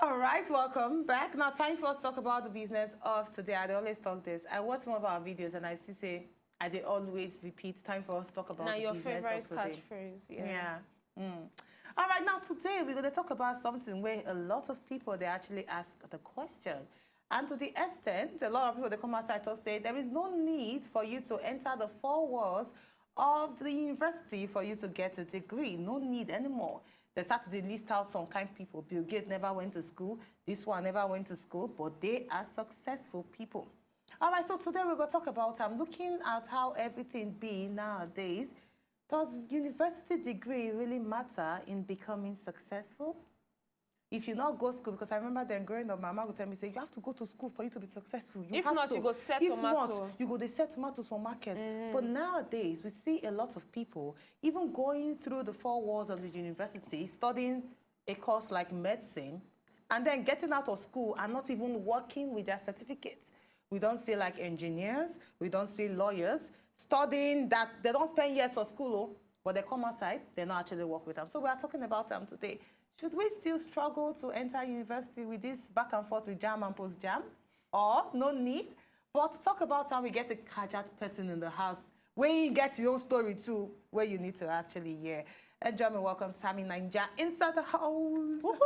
All right, welcome back. Now, time for us to talk about the business of today. I always talk this. I watch some of our videos and I say, they always repeat. Time for us to talk about the business of today. Now, your favorite catchphrase. Yeah. All right, now today we're going to talk about something where a lot of people, they actually ask the question. And to the extent, a lot of people, they come outside to say, there is no need for you to enter the four walls of the university for you to get a degree. No need anymore. They started to list out some kind of people. Bill Gates never went to school. This one never went to school, but they are successful people. All right, so today we're going to talk about, I'm looking at how everything be nowadays. Does university degree really matter in becoming successful? If you not go to school, because I remember then growing up, my mom would tell me, say, you have to go to school for you to be successful. You if not, you go sell tomatoes. If not, you go they sell tomatoes for market. But nowadays, we see a lot of people even going through the four walls of the university, studying a course like medicine, and then getting out of school and not even working with their certificates. We don't see like engineers, we don't see lawyers studying that they don't spend years for school, but they come outside, they not actually work with them. So we are talking about them today. Should we still struggle to enter university with this back and forth with jam and post-jam? Or no need? But to talk about how we get a casual person in the house, where you get your own story too, where you need to actually hear. And join me, welcome SAMMY Ninja inside the house. Woohoo!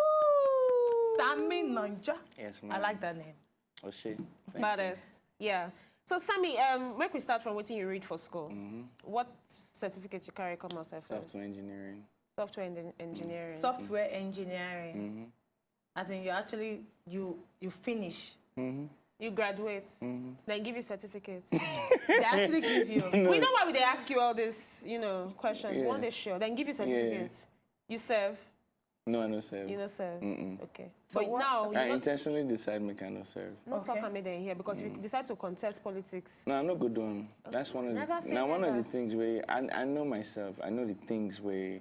SAMMY Ninja. Yes, ma'am. I like that name. Oh, shit. Baddest. Yeah. So, Sammy, make we start from what you read for school. What certificate you carry come outside first? Software engineering. Software engineering. Software engineering. As in you actually, you finish. You graduate. Then give you certificate. They actually give you. We know why they ask you all this, questions. Yes. One day sure. Then give you certificate. You serve. No, I don't serve. You don't serve. Okay. So but now I intentionally decide me kind of serve. not talk about in here because if you decide to contest politics. No, I'm not good on. That's one of one of the things where I know myself. I know the things where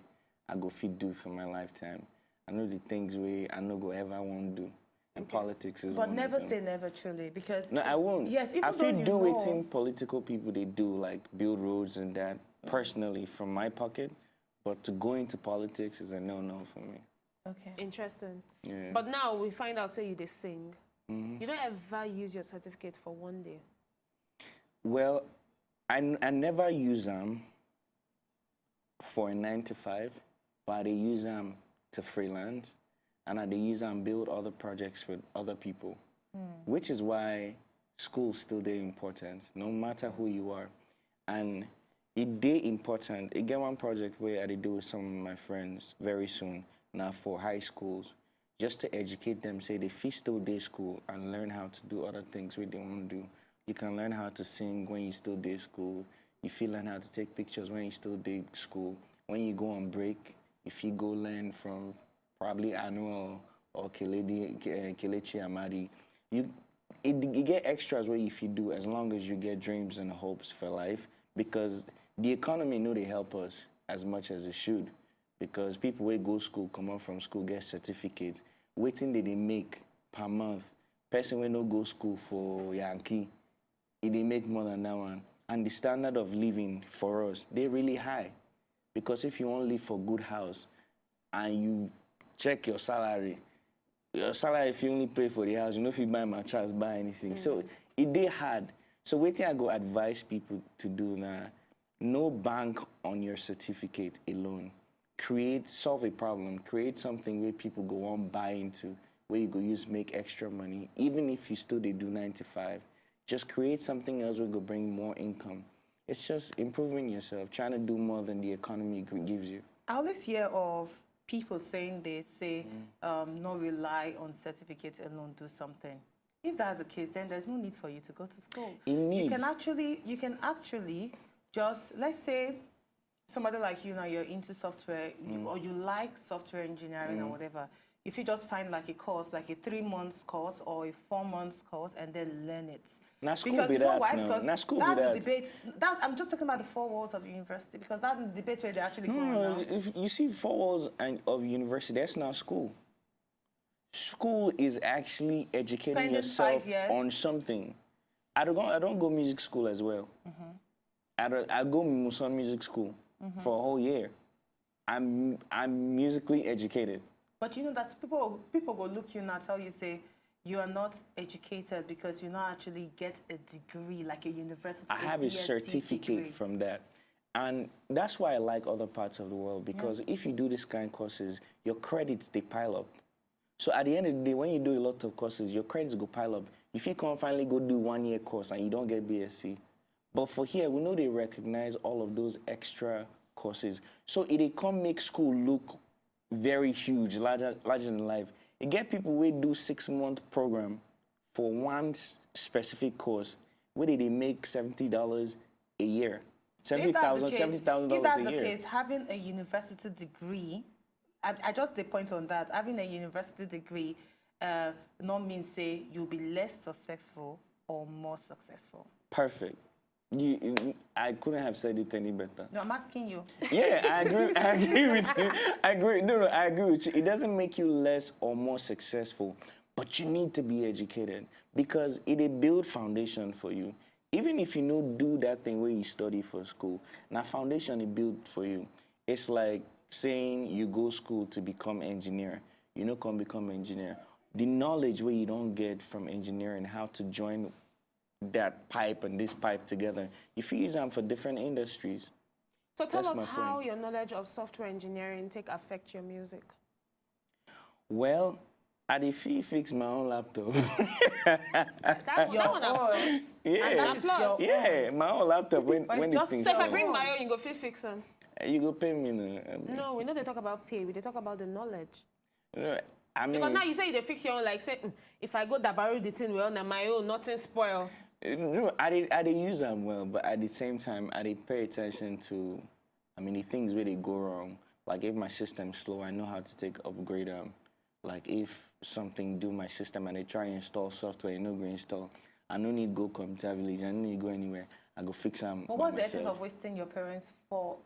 I go fit do for my lifetime. I know the things where I no go ever want to do. And politics is But one never of them. say never truly, because... No, I won't. Yes, even I though feel you do know... it in political people, they do, like build roads and that, personally, from my pocket. But to go into politics is a no-no for me. Okay. Interesting. Yeah. But now we find out, say you they sing. You don't ever use your certificate for one day. Well, I never use them for a 9 to 5, but I use them to freelance, and I use them build other projects with other people, which is why school still very important, no matter who you are. And it day important. I get one project where I do with some of my friends very soon, now for high schools, just to educate them, say they feel still day school and learn how to do other things where they want to do. You can learn how to sing when you still day school. If you learn how to take pictures when you still day school. When you go on break, if you go learn from probably Annual or Kelechi Amadi, you get extras where if you do, as long as you get dreams and hopes for life, because the economy know they help us as much as it should. Because people who go school, come out from school, get certificates, waiting that they make per month. Person when no go school for Yankee, they make more than that one. And the standard of living for us, they're really high. Because if you want to live for a good house and you check your salary, if you only pay for the house, you know if you buy mattress, buy anything. So it they hard. So waiting I go advise people to do now, no bank on your certificate alone. Solve a problem, create something where people go on buy into, where you go use make extra money, even if you still they do 9 to 5. Just create something else where go bring more income. It's just improving yourself, trying to do more than the economy gives you. I always hear of people saying they say, not rely on certificates alone, do something. If that's the case, then there's no need for you to go to school. You can actually just, let's say, somebody like you now, you're into software, or you like software engineering or whatever. If you just find like a course, like a 3-month course or a 4-month course, and then learn it. Now school be that now. Now school be that. That's the debate. I'm just talking about the 4 walls of university, because that's the debate where they actually go on now. If you see 4 walls of university, that's not school. School is actually educating yourself on something. I don't go music school as well. I go Muson music school for a whole year. I'm musically educated. But you know that people go look you now, tell you, say, you are not educated because you not actually get a degree, like a university. I have a BSc certificate degree. from that. And that's why I like other parts of the world, because if you do this kind of courses, your credits, they pile up. So at the end of the day, when you do a lot of courses, your credits go pile up. If you can finally go do 1 year course and you don't get BSc. But for here, we know they recognize all of those extra courses. So it can make school look very huge, larger than life. You get people who do 6-month program for one specific course, where they make $70 a year. $70,000 a year. If that's the case, having a university degree, I just the point on that, having a university degree not mean say you'll be less successful or more successful. Perfect. I couldn't have said it any better. No, I'm asking you. Yeah, I agree with you. I agree with you. It doesn't make you less or more successful, but you need to be educated because it a build foundation for you. Even if you don't do that thing where you study for school, now foundation is built for you. It's like saying you go school to become engineer. You know, come become engineer. The knowledge where you don't get from engineering, how to join that pipe and this pipe together, if you use them for different industries. So tell That's us my how point. your knowledge of software engineering affect your music. Well, I did fix my own laptop. That one applause. Yeah, And that is Applause. your yeah, my own laptop when But it's the just things So if I come. bring my own, you go fix them. You go pay me now. No, we know they talk about pay. We they talk about the knowledge. I mean, Because now you say they fix your own, like say, if I go dabaru the thing well, now my own, nothing spoil. no, I did use them well, but at the same time, I did pay attention to, I mean, the things where they go wrong. Like if my system's slow, I know how to upgrade them. Like if something do my system and they try to install software, you know, go install. I don't need to go computer village. I don't need to go anywhere. I go fix them. But what's the essence of wasting your parents for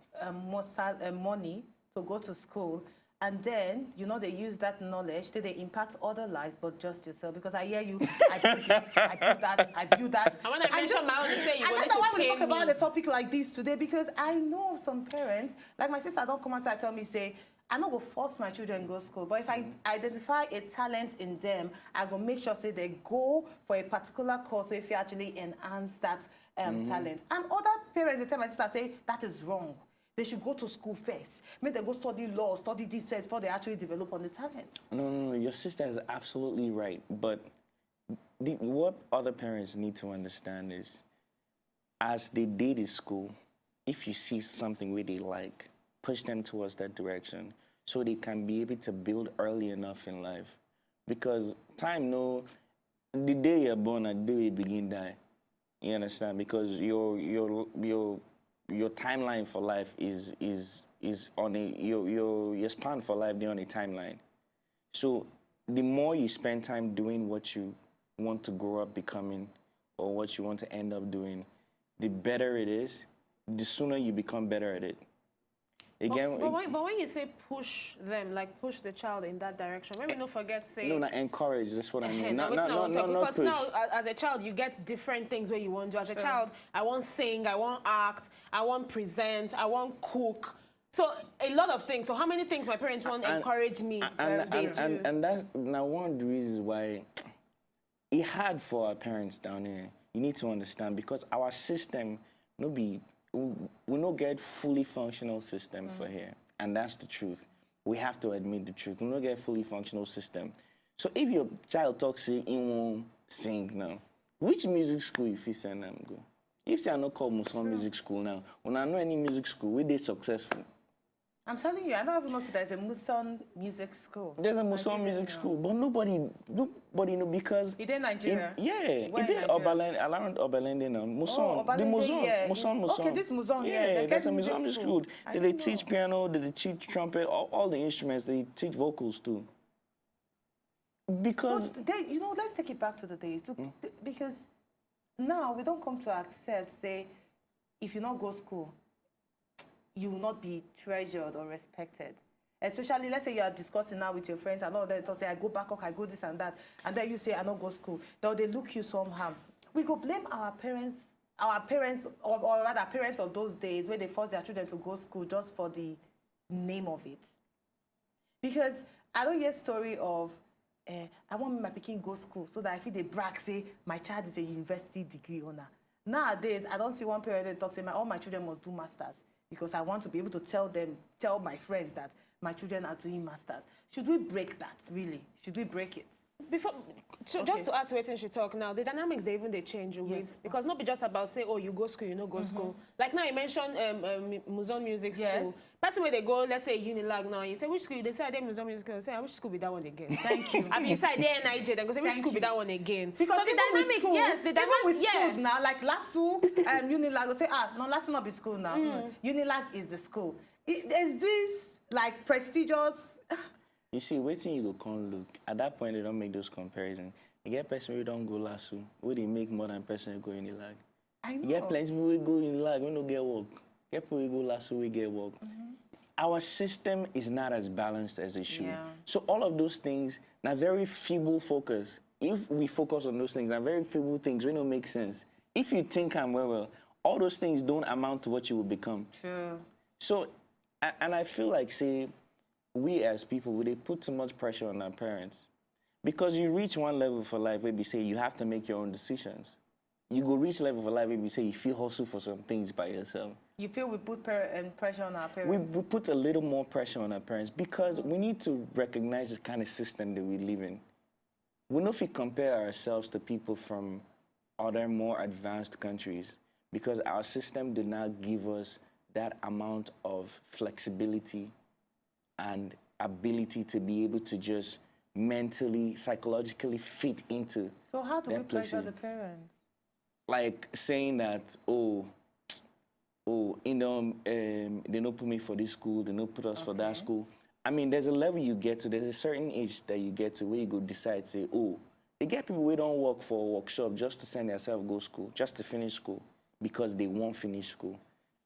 money to go to school, and then you know they use that knowledge till they impact other lives, but just yourself? Because I hear you, I do this, I do that, I do that. And when I mention my own, they say you I go don't need know to why we pay talk about me. a topic like this today, because I know some parents, like my sister, don't come outside and tell me, say, I not go force my children go to school, but if I identify a talent in them, I go make sure say they go for a particular course if you actually enhance that talent. And other parents, they tell my sister, say, that is wrong. They should go to school first. Maybe they go study law, study this first before they actually develop on the talent. No, your sister is absolutely right. But what other parents need to understand is, as they did in school, if you see something where they like, push them towards that direction so they can be able to build early enough in life. Because time, the day you're born and the day you begin die. You understand? Because your timeline for life is on your span for life, they're on a timeline. So the more you spend time doing what you want to grow up becoming or what you want to end up doing, the better it is, the sooner you become better at it. Again, But when you say push them, like push the child in that direction, maybe don't forget say. no, not encourage. That's what I mean. Not Not because push. now, as a child, you get different things where you want to. As a child, I want sing, I want act, I want present, I want cook. So a lot of things. So how many things my parents want to encourage me? And that's now one of the reasons why it's hard for our parents down here. You need to understand, because our system we don't get fully functional system for here, and that's the truth. We have to admit the truth. We don't get fully functional system. So if your child talks, say, he won't sing now, which music school you fit send them go? If they are not called Muslim music school now, when I know any music school, where they successful. I'm telling you, I don't even know if there's a Muslim music school. There's a Muslim music school, but nobody know because. Is it Nigeria? Yeah, Where it in is Nigeria? around Oberlande now. Muslim, Oh, the Obalende, yeah. Muslim. Okay, this Muslim, yeah. Yeah, They there's get a music Muslim school. school. I They didn't teach know. piano, they teach trumpet, all the instruments. They teach vocals too. Because But let's take it back to the days. Because now we don't come to accept, say, if you not go to school, you will not be treasured or respected. Especially, let's say you are discussing now with your friends and all that, they say, I go back, I go this and that, and then you say, I don't go to school. Then they look you somehow. We go blame our parents, or rather parents of those days where they force their children to go to school just for the name of it. Because I don't hear story of, I want my pikin go school so that I feel they brag, say, my child is a university degree owner. Nowadays, I don't see one parent that talks, say, all my children must do masters because I want to be able to tell my friends that my children are doing masters. Should we break that, really? Should we break it? Just to add to what she talk now, the dynamics they change a bit because not be just about say, oh, you go school, you know, go school. Like now you mentioned Museum Music School. Person where they go, let's say Unilag now, you say which school? They say they Museum Music School. They say which school be that one again? Thank you. I mean, inside there NIJ, they go say which school be that one again? Because so the dynamics, schools, the dynamics, even with schools now, like LASU, Unilag, they say no, LASU not be school now. Unilag is the school. Is this like prestigious? You see, waiting you go come look. At that point, they don't make those comparisons. You get person who don't go LASU, where they make more than person who go in the lag. I know. You get plenty people who go in the lag, we don't get work. Get people who go LASU, we get work. Our system is not as balanced as it should. So all of those things, now very feeble focus. If we focus on those things, now very feeble things, we don't make sense. If you think I'm well, all those things don't amount to what you will become. True. So, and I feel like, say, we as people, they put too much pressure on our parents. Because you reach one level for life where we say you have to make your own decisions. You go reach level for life where we say you feel hustle for some things by yourself. You feel we put pressure on our parents? We put a little more pressure on our parents because we need to recognize the kind of system that we live in. We know if we compare ourselves to people from other more advanced countries because our system did not give us that amount of flexibility and ability to be able to just mentally, psychologically fit into. So how do we pressure places. the parents? Like saying that, they don't put me for this school, they don't put us for that school. I mean, there's a level you get to, there's a certain age that you get to where you go decide, say, they get people who don't work for a workshop just to send themselves go school, just to finish school, because they won't finish school.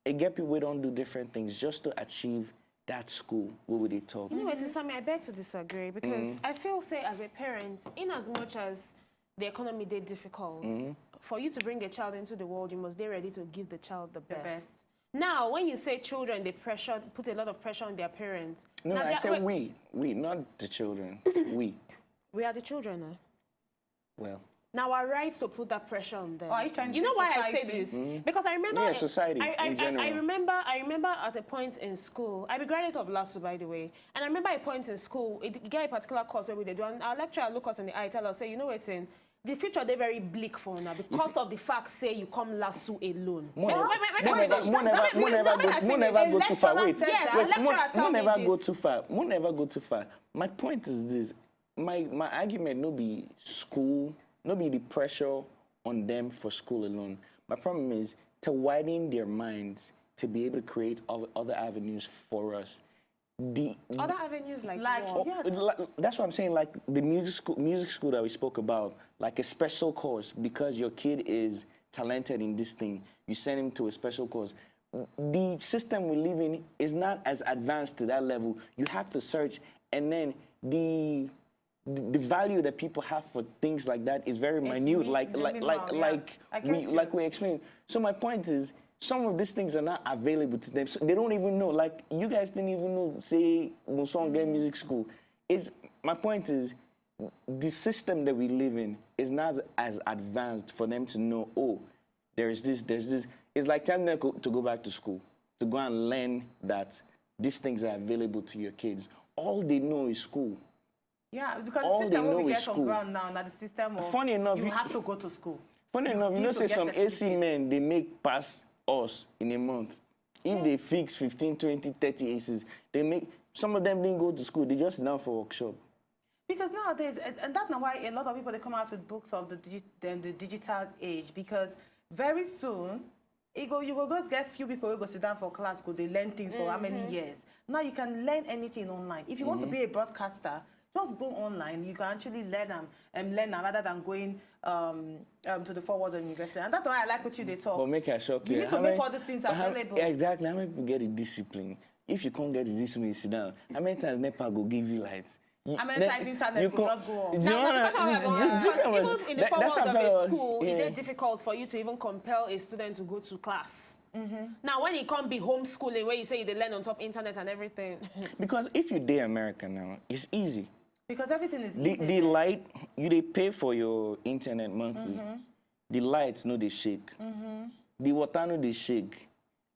They get people who don't do different things just to achieve that school. What would they talk? You know what, Sammy, I beg to disagree because I feel, say, as a parent, in as much as the economy is difficult, for you to bring a child into the world, you must be ready to give the child the best. Now, when you say children, they put a lot of pressure on their parents. No, now, I said we, not the children, we. We are the children, huh? Well. Now, our rights to put that pressure on them. Oh, are you trying to you know why society? I say this? Because I remember... Yeah, society in general. I remember at a point in school, I'm a graduate of LASU, by the way, and I remember a point in school, you get a particular course where we do, and our lecturer look us in the eye, tell us, say, you know what's in, the future, they're very bleak for now because of the fact, say, you come LASU alone. Wait, never go too far. Wait, never go too far. Never go too far. My point is this. My argument no be school, no be the pressure on them for school alone. My problem is to widen their minds to be able to create other avenues for us. Other avenues like what? That's what I'm saying, like the music school that we spoke about, like a special course, because your kid is talented in this thing, you send him to a special course. The system we live in is not as advanced to that level. You have to search, and then the value that people have for things like that is very minute, like we explained. So my point is, some of these things are not available to them. So they don't even know. Like, you guys didn't even know, say, Musonga Music School. My point is, the system that we live in is not as advanced for them to know, there's this. It's like telling them to go back to school, to go and learn that these things are available to your kids. All they know is school. Yeah, because all the system we get school. on ground now, the system of funny enough, you have to go to school. Funny enough, you know, say some AC men, they make pass us in a month. If they fix 15, 20, 30 ACs, they make, some of them didn't go to school, they just sit down for workshop. Because nowadays, and that's not why a lot of people, they come out with books of the digital age, because very soon, you go just get few people who go sit down for class, go they learn things for how many years. Now you can learn anything online. If you want to be a broadcaster, just go online. You can actually learn rather than going to the forwards of university. And that's why I like what they talk. But make a shock. You need to make all these things available. Exactly. How many people get the discipline? If you can't get the discipline, sit down. How many times NEPA go give you lights? How many times internet will just go on? Even in the 4 walls of a school, yeah. it's difficult for you to even compel a student to go to class. Now, when it can't be homeschooling, where you say they learn on top internet and everything. Because if you're there America now, it's easy. Because everything is easy. The light, they pay for your internet monthly. The lights, no, they shake. The water, no, they shake.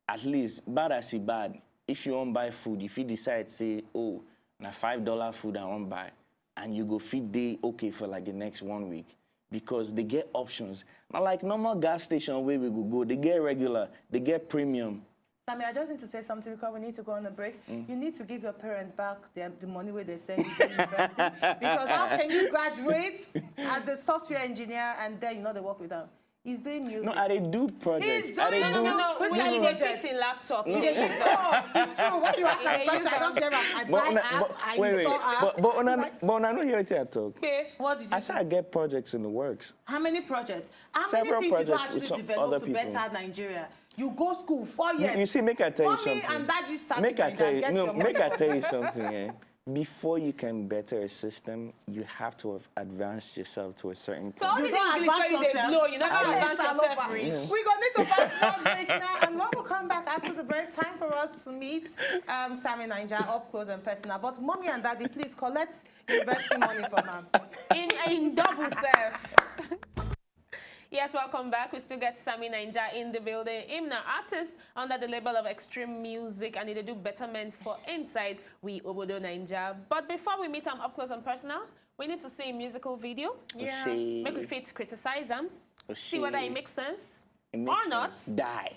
At least, bad as it bad. If you want buy food, if you decide, say, oh, now $5 food I want buy, and you go feed day okay for like the next 1 week. Because they get options. Not like normal gas station where we go. They get regular, they get premium. Sammy, I just need to say something because we need to go on a break. You need to give your parents back the money where they send you to university. Because how can you graduate as a software engineer and then you know they work with them? He's doing music. No, they do projects. He's doing No. We're fixing laptop. It's true. What do you ask? I just say I buy app, I install app. But I don't hear it at talk. What did you I said I get projects in the works. How many projects? How Several many things you projects with actually some other develop to people. better Nigeria? You go school 4 years. You see, make I tell you Mommy something. and daddy Sammy Make I tell you, get no, your make money. I tell you something. Eh? Before you can better a system, you have to have advanced yourself to a certain So all point. these don't English where advance they blow, you not gonna advance yourself. We're going to need to pass one break now, and when we come back after the break, time for us to meet Sammy Naija up close and personal. But mommy and daddy, please collect university money from them. In double self. Yes, welcome back. We still get Sammy Naija in the building. Him now artist under the label of Extreme Music, and they do betterment for inside we Obodo Naija. But before we meet him up close and personal, we need to see a musical video. Yeah. Make we fit criticize him. See whether it makes sense or not. Die.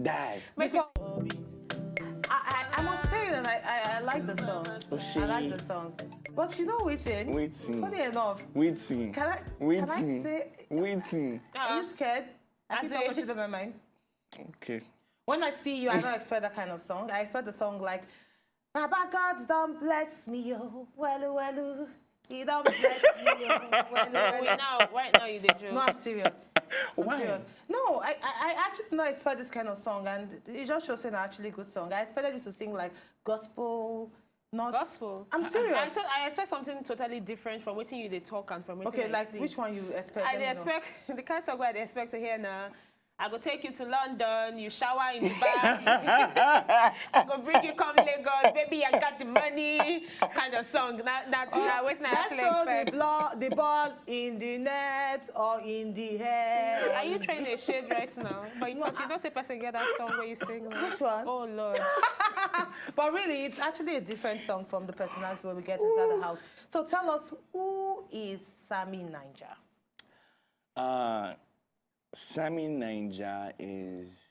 Die. I must say that I like the song. I like the song. But you know waiting. Waiting. Funny enough. Waiting. Can I say? Waiting. Are you scared? I As think talking to my mind. Okay. When I see you, I don't expect that kind of song. I expect the song like, Baba God's done bless me, oh, well, he done bless me, oh, well. Right now you did joke. No, I'm serious. Why? Serious. No, I actually did not expect this kind of song, and it just shows an actually good song. I expected you to sing like gospel, not Gospel. I'm serious. I expect something totally different from what you they talk and from what Okay, I like see. which one you expect? I Let me know. expect the kind of song where I expect to hear now. I go take you to London, you shower in the bath. I go bring you come Lagos, baby, I got the money. Kind of song. That what's not Let's actually throw expect. the ball in the net or in the air. Are you trying to shade right now? But you don't say person get that song where you sing. Now. Which one? Oh Lord. But really, it's actually a different song from the personality where we get inside the house. So tell us, who is Sammy Naija? Sammy Naija is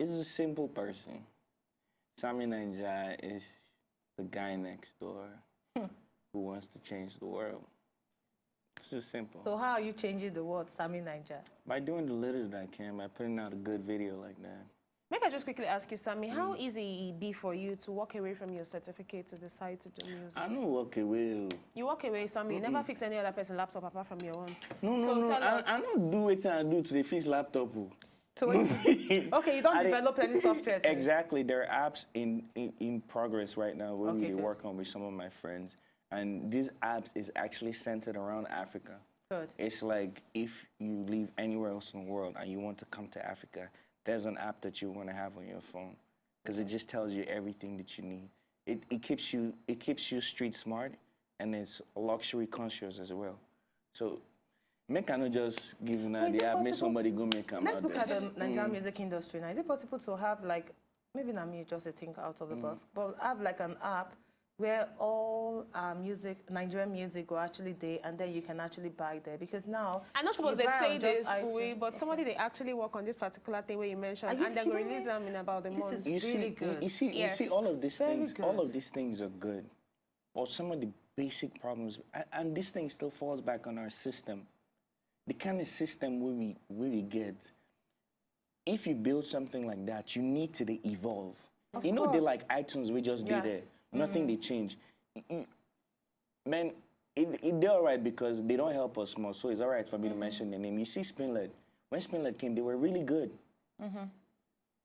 a simple person. Sammy Naija is the guy next door who wants to change the world. It's just simple. So how are you changing the word Sammy Naija? By doing the little that I can, by putting out a good video like that. Make I just quickly ask you, Sammy, how easy it be for you to walk away from your certificate to decide to do music? I don't walk away. You walk away, Sammy. You never fix any other person's laptop apart from your own. No. I don't do it I do to the fix laptop. So okay, you don't develop any software. Exactly. There are apps in progress right now where we good. work on with some of my friends. And this app is actually centered around Africa. Good. It's like if you live anywhere else in the world and you want to come to Africa, there's an app that you want to have on your phone because it just tells you everything that you need. It keeps you street smart, and it's luxury conscious as well. So make I not just give an idea, make somebody go make them Let's out look there. at the Nigerian music industry now. Is it possible to have like, maybe not me just a think out of the box, but have like an app where all Nigerian music will actually there, and then you can actually buy there? Because now I not suppose you they buy say on this just way, iTunes. but somebody they actually work on this particular thing where you mentioned, Are you and they go kidding release me? them in about a month. is You really see, good. you see, Yes. you see, all of these Very things, good. all of these things are good, but some of the basic problems, and this thing still falls back on our system. The kind of system we get. If you build something like that, you need to evolve. Of you know, they course. like iTunes, we just Yeah. did it. Nothing they change. Man, they're all right because they don't help us more, so it's all right for me to mention their name. You see Spinlet. When Spinlet came, they were really good.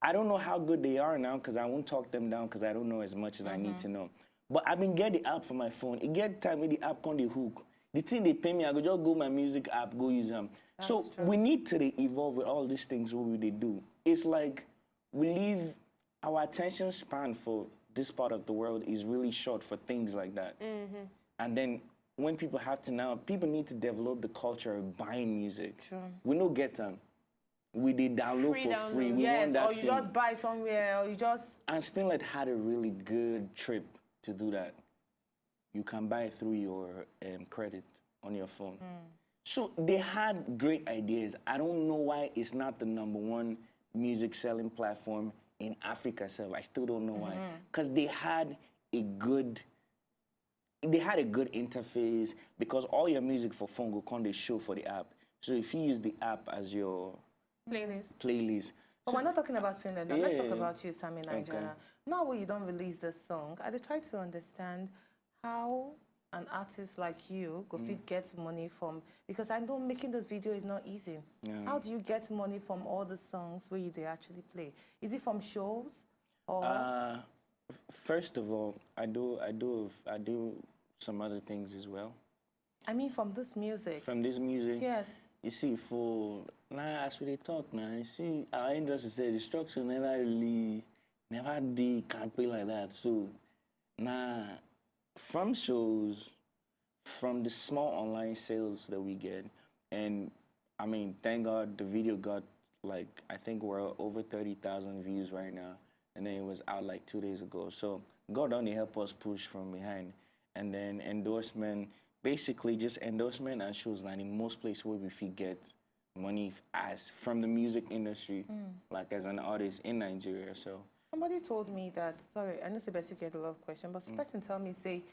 I don't know how good they are now because I won't talk them down because I don't know as much as I need to know. But I've been get the app for my phone. It get time with the app on the hook. The thing they pay me, I go just go my music app, go use them. So true. we need to evolve with all these things what they do. It's like we leave our attention span for this part of the world is really short for things like that. And then when people have to now, people need to develop the culture of buying music. Sure. We don't get them. We did download Free for download. free. We Yes, want that or you thing. just buy somewhere, or you just... And Spinlet had a really good trip to do that. You can buy it through your credit on your phone. So they had great ideas. I don't know why it's not the #1 music selling platform in Africa. So I still don't know why. Because they had a good interface, because all your music for phone go come they show for the app. So if you use the app as your playlist. But we're not talking about Finland now. Let's talk Yeah. about you, Sammy Nigeria. Now when you don't release the song, I try to understand how an artist like you go fit get money from, because I know making this video is not easy. Yeah. How do you get money from all the songs where they actually play? Is it from shows or First of all, I do some other things as well. I mean from this music? From this music, Yes. you see, for now as we talk now, you see, our industry says the structure never did campaign like that. So now, from shows, from the small online sales that we get, and I mean, thank God the video got like, I think we're over 30,000 views right now, and then it was out like 2 days ago. So God only help us push from behind. And then endorsement, basically just endorsement and shows like in most places where we get money as from the music industry, like as an artist in Nigeria. So Somebody told me that, sorry, I know Sebastian get a lot of questions, but the person told me, say,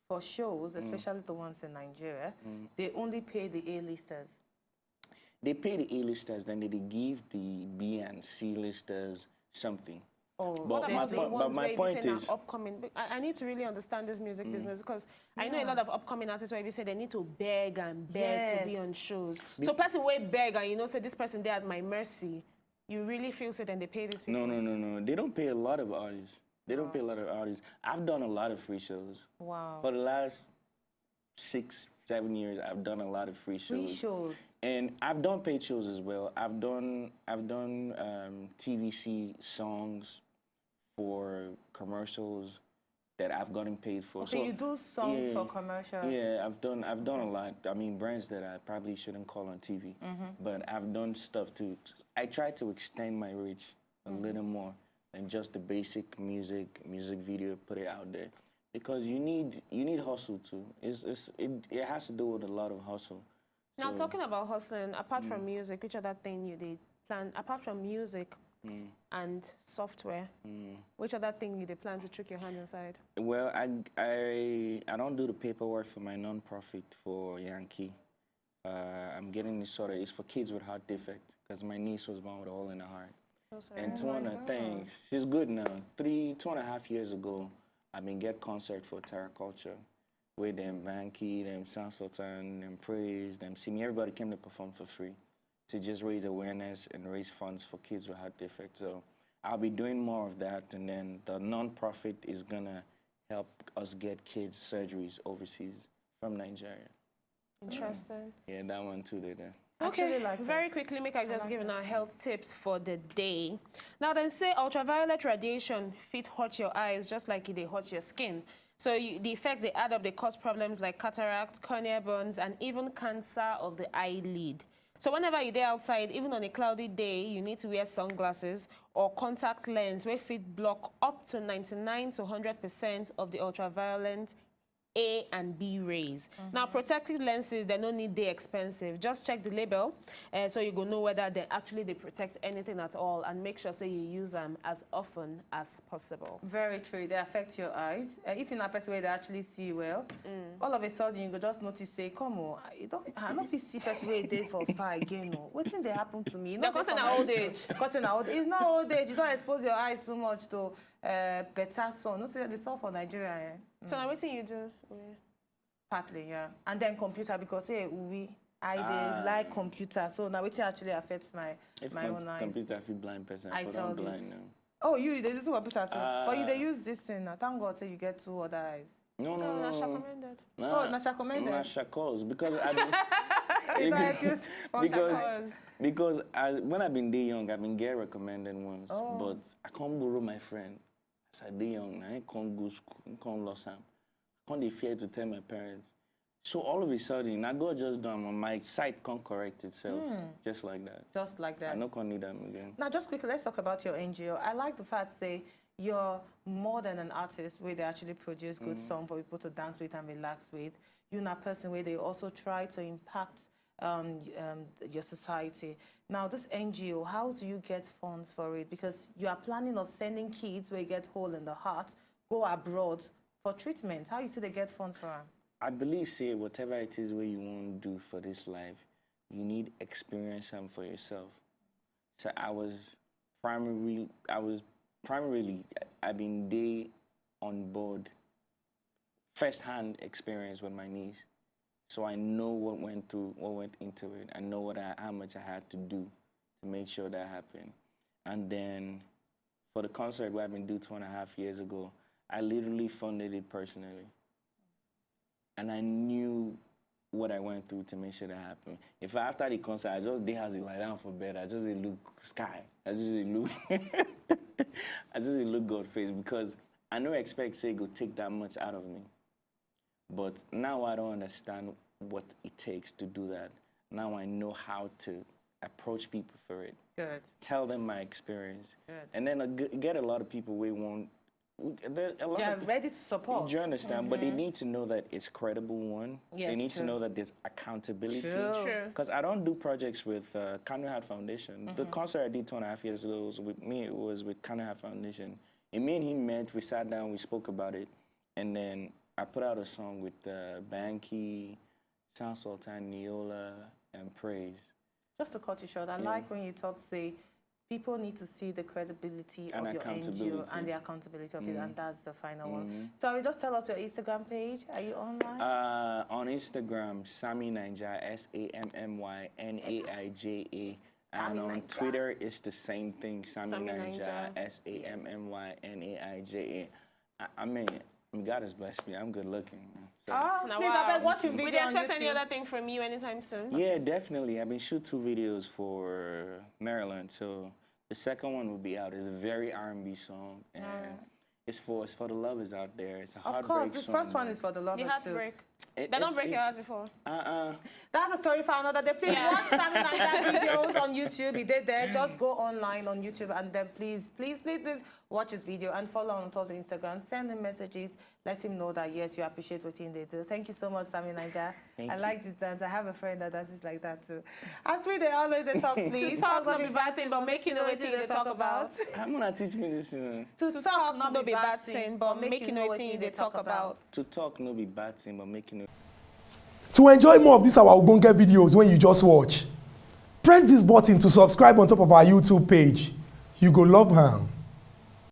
for shows, especially the ones in Nigeria, they only pay the A-listers. they pay the A-listers, then they give the B and C listers something. Oh, What my about the point- ones but my where you point say is- now upcoming? I need to really understand this music business, because I know a lot of upcoming artists where you say they need to beg and beg to be Yes. on shows. So person will beg and say this person there at my mercy. You really feel so then they pay these people? No. They don't pay a lot of artists. They don't pay a lot of artists. I've done a lot of free shows. wow. For the last 6-7 years, I've done a lot of free shows. Free shows. And I've done paid shows as well. I've done TVC songs for commercials that I've gotten paid for. So you do songs yeah, for commercials? Yeah, I've done a lot. I mean, brands that I probably shouldn't call on TV, but I've done stuff to. I try to extend my reach a little more than just the basic music video, put it out there, because you need hustle too. It has to do with a lot of hustle. Now So- talking about hustling, apart from music, which other thing you did plan? Apart from music and software, which other thing you did plan to trick your hand inside? Well, I don't do the paperwork for my non-profit for Yankee. I'm getting this it's for kids with heart defect, because my niece was born with a hole in the heart. So sorry. And thanks. She's good now. 2.5 years ago, I've been get concert for Terra Culture, with them Yankee, them Sound Sultan, them Praise, them Simi. Everybody came to perform for free, to just raise awareness and raise funds for kids with heart defect. So I'll be doing more of that, and then the non-profit is gonna help us get kids surgeries overseas from Nigeria. Interesting. Yeah, that one too. They there. Actually like very this. quickly, make I just like give that. our health tips for the day. Now, then say ultraviolet radiation fit hurt your eyes just like they hurt your skin. So the effects they add up, they cause problems like cataract, cornea burns, and even cancer of the eyelid. So whenever you're there outside, even on a cloudy day, you need to wear sunglasses or contact lens where fit block up to 99 to 100% of the ultraviolet A and B rays. Now, protective lenses, they don't need they expensive. Just check the label so you go know whether they protect anything at all, and make sure say you use them as often as possible. Very true. They affect your eyes. If you're not a person where they actually see well, all of a sudden you go just notice, say, come on, I don't feel see person where they for far again. What thing they happen to me? They're causing an old age. Causing old. It's not old age. You don't expose your eyes too much to better sun. No, see the sun for Nigeria. So now what do you do? Partly, yeah. And then computer, because hey, I dey like computer, so now it actually affects my own eyes. Computer feel blind person, I but told I'm you. blind now. Oh, they do computer too. But they use this thing now. Thank God, say you get 2 other eyes. No. Nasha commended. Oh, Nasha commended. Nasha calls because because when I've been day young, I've been get recommended once, but I can't borrow my friend. As I day young, I can't go school, I can't lose him. I can't fear to tell my parents. So all of a sudden, I go just done. My site can't correct itself, just like that. Just like that. I don't need them again. Now, just quickly, let's talk about your NGO. I like the fact, say, you're more than an artist where they actually produce good songs for people to dance with and relax with. You're a person where they also try to impact your society. Now, this NGO, how do you get funds for it? Because you are planning on sending kids where you get hole in the heart, go abroad for treatment. How you see they get funds for them? I believe, say, whatever it is where you want to do for this life, you need experience for yourself. So I've been there on board, first-hand experience with my niece. So I know what went into it. I know how much I had to do to make sure that happened. And then for the concert where I've been doing 2.5 years ago, I literally funded it personally. And I knew what I went through to make sure that happened. If after the concert, I just did have to lie down for bed, I just look sky. I just look God face because I don't expect say go take that much out of me. But now I don't understand what it takes to do that. Now I know how to approach people for it. Good. Tell them my experience. Good. And then I get a lot of people we want. They are ready to support. Do you understand? But they need to know that it's credible, one. Yes, they need true. to know that there's accountability. True. Because I don't do projects with Kanu Hat Foundation. The concert I did 2.5 years ago was with me. It was with Kanu Hat Foundation. And me and him met. We sat down. We spoke about it. And then I put out a song with Banky, Sound Sultan, Neola, and Praise. Just to cut you short, I like when you talk, say, people need to see the credibility And of your NGO and the accountability of it, and that's the final one. So just tell us your Instagram page. Are you online? On Instagram, Sammy Naija, SAMMYNAIJA. And on Twitter, it's the same thing, Sammy Naija, SAMMYNAIJA. I mean, God has blessed me. I'm good looking. So. Please, I beg, watching video Would you on expect any YouTube. other thing from you anytime soon? Yeah, definitely. I've been shooting 2 videos for Maryland. So the second one will be out. It's a very R&B song. And it's for the lovers out there. It's a heartbreak song. Of course, this first one is for the lovers The heartbreak. They don't break your heart before. That's a story for another day. Please watch Sammy Naija videos on YouTube. He did there. Just go online on YouTube and then please watch his video and follow on top of Instagram. Send him messages. Let him know that, yes, you appreciate what he do. Thank you so much, Sammy Naija. I like this dance. I have a friend that dances like that too. As we always talk, please. To talk, not be bad thing, but make you know what they talk about. I'm going to teach me this. To talk, not be bad thing, but make you know what they talk about. To talk, no be bad thing, but make you know. To enjoy more of these our Ogbonge videos when you just watch, press this button to subscribe on top of our YouTube page. You go love am.